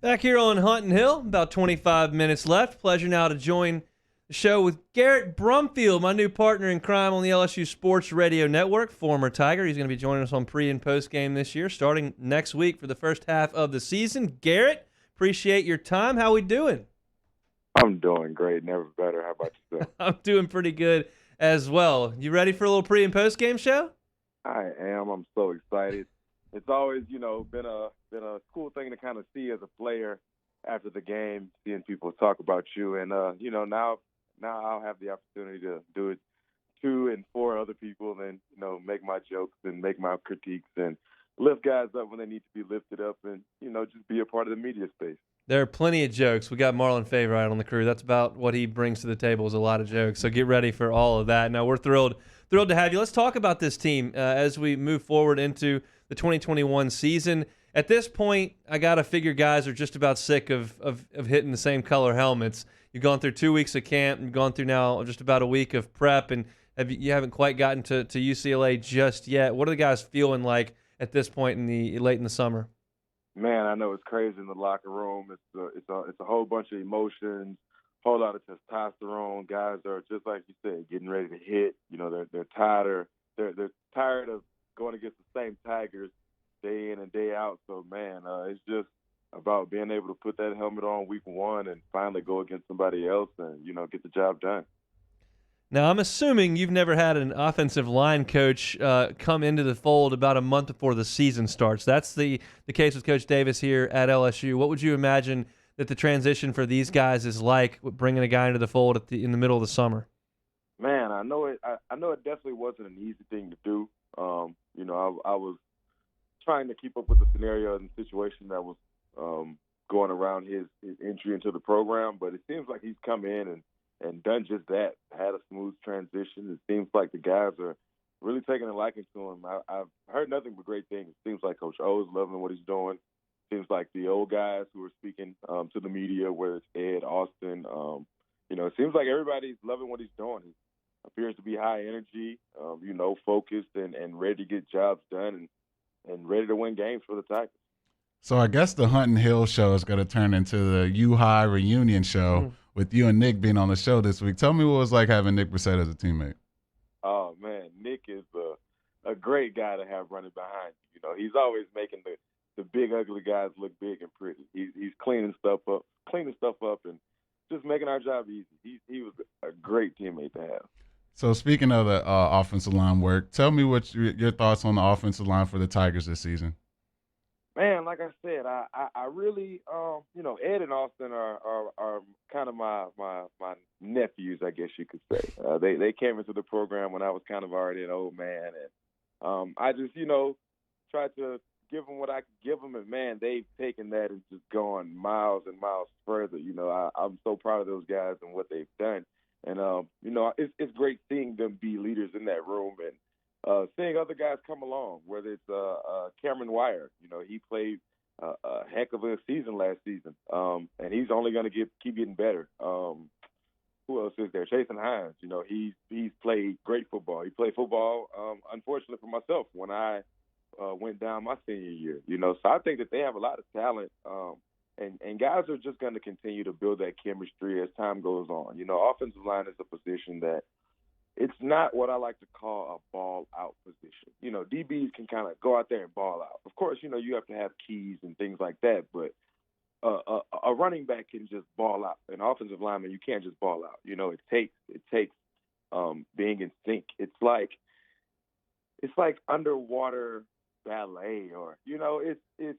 Back here on Hunt and Hill, about 25 minutes left. Pleasure now to join the show with Garrett Brumfield, my new partner in crime on the LSU Sports Radio Network, former Tiger. He's going to be joining us on pre- and post-game this year, starting next week for the first half of the season. Garrett, appreciate your time. How we doing? I'm doing great. Never better. How about yourself? I'm doing pretty good as well. You ready for a little pre- and post-game show? I am. I'm so excited. It's always, been a cool thing to kind of see as a player after the game, seeing people talk about you, and now I'll have the opportunity to do it to and for other people, and make my jokes and make my critiques and lift guys up when they need to be lifted up, and just be a part of the media space. There are plenty of jokes. We got Marlon Favorite on the crew. That's about what he brings to the table is a lot of jokes. So get ready for all of that. Now, we're thrilled to have you. Let's talk about this team as we move forward into the 2021 season. At this point, I got to figure guys are just about sick of hitting the same color helmets. You've gone through 2 weeks of camp. You've gone through now just about a week of prep, and you haven't quite gotten to UCLA just yet. What are the guys feeling like at this point late in the summer? Man, I know it's crazy in the locker room. It's a whole bunch of emotions, whole lot of testosterone. Guys are just like you said, getting ready to hit. They're tired. They're tired of going against the same Tigers day in and day out. So man, it's just about being able to put that helmet on week one and finally go against somebody else and get the job done. Now, I'm assuming you've never had an offensive line coach come into the fold about a month before the season starts. That's the case with Coach Davis here at LSU. What would you imagine that the transition for these guys is like, bringing a guy into the fold in the middle of the summer? Man, I know it. I know it definitely wasn't an easy thing to do. I was trying to keep up with the scenario and the situation that was going around his entry into the program, but it seems like he's come in and done just that, had a smooth transition. It seems like the guys are really taking a liking to him. I've heard nothing but great things. It seems like Coach O is loving what he's doing. It seems like the old guys who are speaking to the media, whether it's Ed, Austin, it seems like everybody's loving what he's doing. He appears to be high energy, focused and ready to get jobs done and ready to win games for the Tigers. So I guess the Hunt and Hill show is going to turn into the U-High reunion show with you and Nick being on the show this week. Tell me what it was like having Nick Brissett as a teammate. Oh, man, Nick is a great guy to have running behind you. He's always making the big, ugly guys look big and pretty. He's cleaning stuff up and just making our job easy. He was a great teammate to have. So speaking of the offensive line work, tell me what your thoughts on the offensive line for the Tigers this season. Man, like I said, I really, Ed and Austin are kind of my nephews, I guess you could say. They came into the program when I was kind of already an old man, and I just, tried to give them what I could give them, and man, they've taken that and just gone miles and miles further. I'm so proud of those guys and what they've done, and it's great seeing them be leaders in that room and seeing other guys come along, whether it's Cameron Wire. He played a heck of a season last season, and he's only going to keep getting better. Who else is there? Jason Hines. He's played great football. He played football, unfortunately for myself, when I went down my senior year. So I think that they have a lot of talent, and guys are just going to continue to build that chemistry as time goes on. Offensive line is a position that it's not what I like to call a ball-out position. DBs can kind of go out there and ball out. Of course, you have to have keys and things like that, but a running back can just ball out. An offensive lineman, you can't just ball out. It takes being in sync. It's like underwater ballet, or it's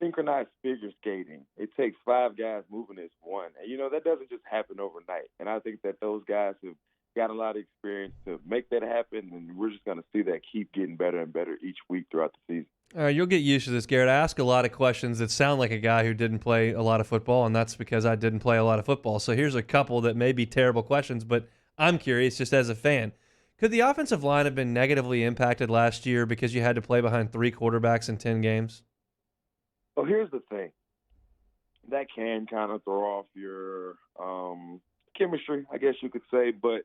synchronized figure skating. It takes 5 guys moving as one, and that doesn't just happen overnight. And I think that those guys have got a lot of experience to make that happen, and we're just going to see that keep getting better and better each week throughout the season. All right, you'll get used to this, Garrett. I ask a lot of questions that sound like a guy who didn't play a lot of football, and that's because I didn't play a lot of football. So here's a couple that may be terrible questions, but I'm curious just as a fan. Could the offensive line have been negatively impacted last year because you had to play behind 3 quarterbacks in 10 games? Well, here's the thing. That can kind of throw off your chemistry, I guess you could say, but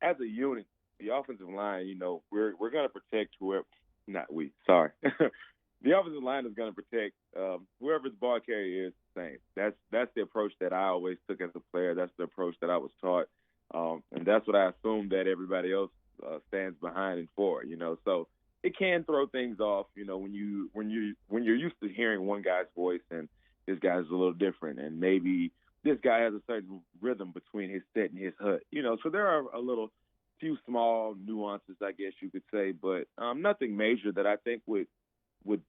as a unit, the offensive line, we're going to protect whoever. Not we. Sorry. the offensive line is going to protect whoever the ball carrier is the same. That's the approach that I always took as a player. That's the approach that I was taught, and that's what I assume that everybody else stands behind and for. So it can throw things off. When you're used to hearing one guy's voice and this guy's a little different, and maybe this guy has a certain rhythm between his set and his hut. So there are few small nuances, I guess you could say, but nothing major that I think would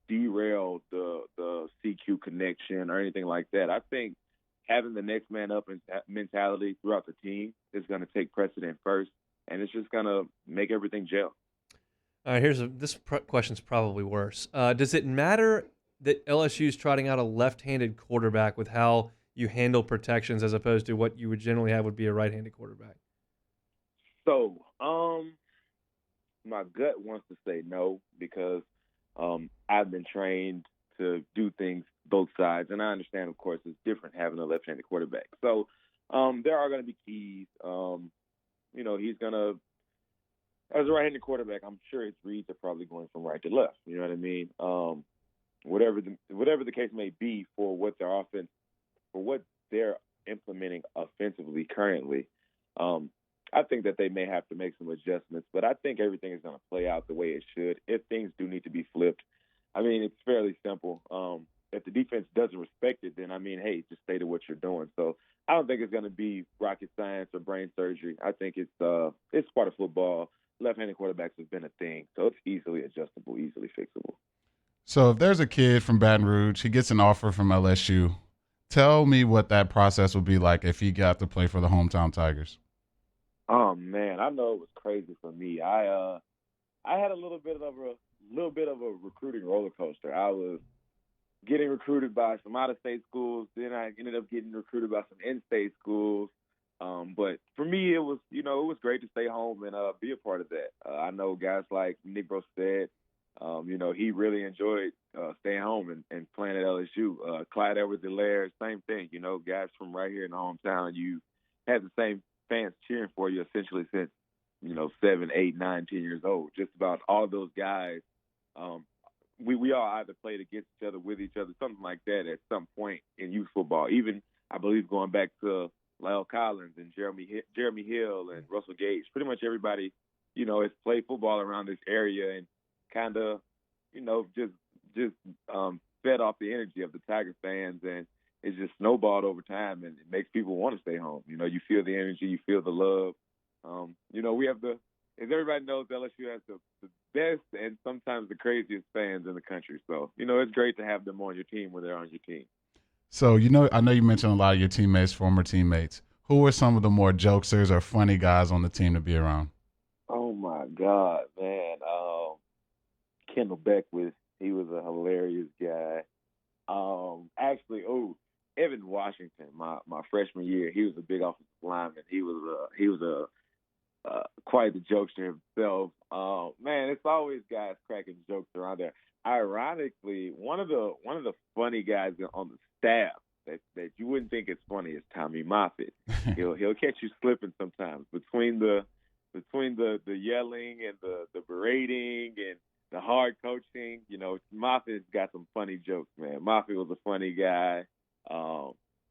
derail the CQ connection or anything like that. I think having the next man up mentality throughout the team is going to take precedent first, and it's just going to make everything gel. All right, this question's probably worse. Does it matter that LSU is trotting out a left-handed quarterback with how you handle protections as opposed to what you would generally have would be a right-handed quarterback? So, my gut wants to say no because I've been trained to do things both sides, and I understand, of course, it's different having a left-handed quarterback. So, there are going to be keys. He's going to, as a right-handed quarterback, I'm sure his reads are probably going from right to left. You know what I mean? Whatever the case may be for what they're implementing offensively currently. I think that they may have to make some adjustments, but I think everything is going to play out the way it should. If things do need to be flipped, it's fairly simple. If the defense doesn't respect it, then hey, just stay to what you're doing. So I don't think it's going to be rocket science or brain surgery. I think it's part of football. Left-handed quarterbacks have been a thing, so it's easily adjustable, easily fixable. So if there's a kid from Baton Rouge, he gets an offer from LSU, tell me what that process would be like if he got to play for the hometown Tigers. Oh man, I know it was crazy for me. I had a little bit of a recruiting roller coaster. I was getting recruited by some out-of-state schools. Then I ended up getting recruited by some in-state schools. But for me, it was great to stay home and be a part of that. I know guys like Nick Brumfield, he really enjoyed staying home and playing at LSU. Clyde Edwards-Helaire, same thing. Guys from right here in the hometown, you had the same fans cheering for you essentially since 7, 8, 9, 10 years old. Just about all of those guys, we all either played against each other, with each other, something like that at some point in youth football. Even I believe going back to Lyle Collins and Jeremy Hill and Russell Gage, pretty much everybody has played football around this area and kind of just fed off the energy of the Tiger fans, and it's just snowballed over time, and it makes people want to stay home. You feel the energy, you feel the love. We have as everybody knows, LSU has the best and sometimes the craziest fans in the country. So, it's great to have them on your team when they're on your team. So, I know you mentioned a lot of your teammates, former teammates. Who were some of the more jokesters or funny guys on the team to be around? Oh, my God, man. Kendall Beckwith, he was a hilarious guy. Evan Washington, my freshman year, he was a big offensive lineman. He was quite the jokester himself. Man, it's always guys cracking jokes around there. Ironically, one of the funny guys on the staff that you wouldn't think is funny is Tommy Moffitt. He'll catch you slipping sometimes between the yelling and the berating and the hard coaching. Moffitt's got some funny jokes, man. Moffitt was a funny guy.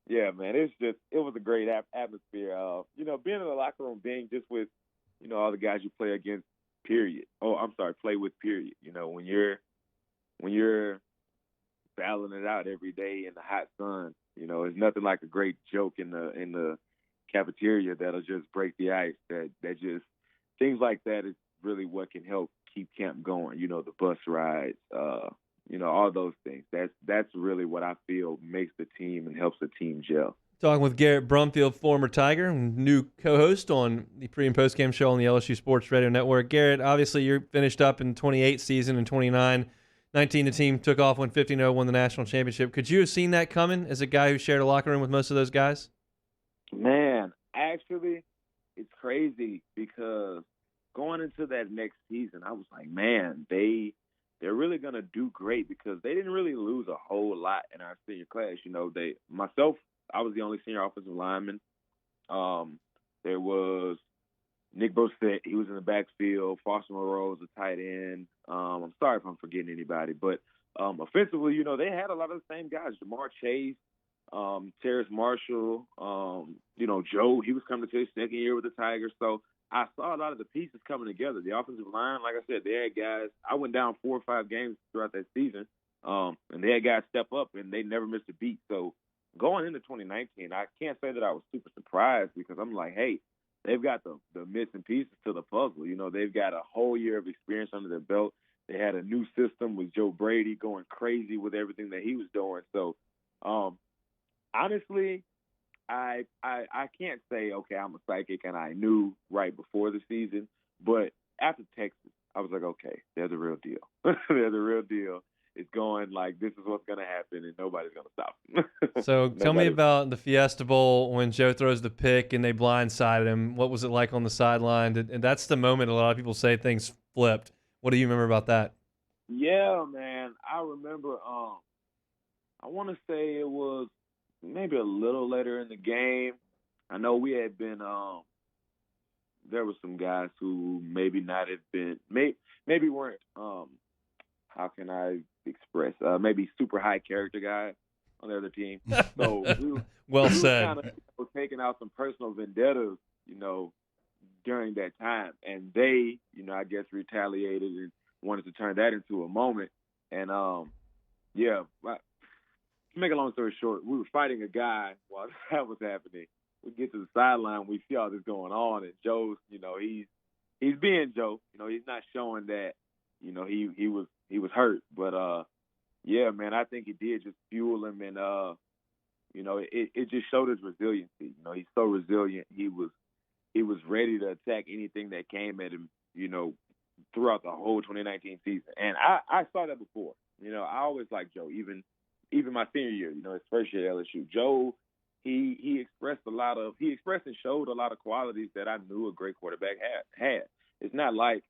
Yeah, man, it was a great atmosphere. Being in the locker room, being just with, all the guys you play against, period. Oh, I'm sorry, play with, period. When you're battling it out every day in the hot sun, it's nothing like a great joke in the cafeteria that'll just break the ice. That just things like that is really what can help keep camp going. The bus rides, all those things. That's really what I feel makes the team and helps the team gel. Talking with Garrett Brumfield, former Tiger, new co-host on the pre- and post-game show on the LSU Sports Radio Network. Garrett, obviously you're finished up in 28 season and 29. 19, the team took off, went 15-0, won the national championship. Could you have seen that coming as a guy who shared a locker room with most of those guys? Man, actually, it's crazy because going into that next season, I was like, man, they're really going to do great because they didn't really lose a whole lot in our senior class. I was the only senior offensive lineman. There was Nick Brosette, he was in the backfield. Foster Moreau was a tight end. I'm sorry if I'm forgetting anybody, but Offensively, you know, they had a lot of the same guys. Jamar Chase, Terrace Marshall, you know, Joe, he was coming to his second year with the Tigers. So I saw a lot of the pieces coming together. The offensive line, like I said, they had guys. I went down 4 or 5 games throughout that season, and they had guys step up, and they never missed a beat. So going into 2019, I can't say that I was super surprised because I'm like, hey, they've got the missing pieces to the puzzle. You know, they've got a whole year of experience under their belt. They had a new system with Joe Brady going crazy with everything that he was doing. So, honestly, I can't say, okay, I'm a psychic and I knew right before the season. But after Texas, I was like, okay, they're the real deal. They're the real deal. It's going like this is what's going to happen and nobody's going to stop them. So tell me about the Fiesta Bowl when Joe throws the pick and they blindsided him. What was it like on the sideline? And that's the moment a lot of people say things flipped. What do you remember about that? Yeah, man. I remember I want to say it was maybe a little later in the game. I know we had been there were some guys who maybe not have been maybe weren't how can I express maybe super high character guys on the other team. So well said. We kind of taking out some personal vendettas, you know, during that time, and they, you know, I guess retaliated and wanted to turn that into a moment. And yeah, to make a long story short, we were fighting a guy while that was happening. We get to the sideline, we see all this going on, and Joe's, you know, he's being Joe. You know, he's not showing that, you know, he was hurt. But yeah, man, I think it did just fuel him, and you know, it just showed his resiliency. You know, he's so resilient. He was ready to attack anything that came at him, you know, throughout the whole 2019 season. And I saw that before. You know, I always liked Joe, even my senior year, you know, his first year at LSU. Joe, he expressed and showed a lot of qualities that I knew a great quarterback had. It's not like,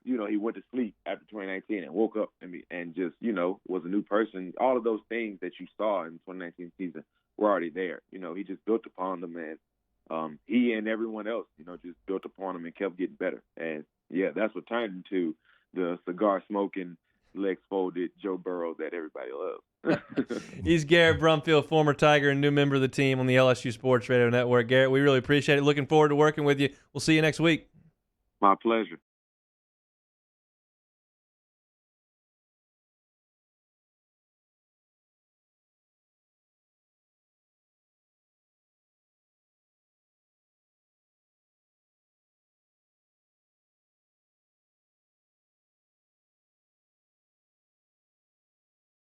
you know, he went to sleep after 2019 and woke up and just, you know, was a new person. All of those things that you saw in the 2019 season were already there. You know, he just built upon them, and he and everyone else, you know, just built upon him and kept getting better. And, yeah, that's what turned into the cigar-smoking, legs-folded Joe Burrow that everybody loves. He's Garrett Brumfield, former Tiger and new member of the team on the LSU Sports Radio Network. Garrett, we really appreciate it. Looking forward to working with you. We'll see you next week. My pleasure.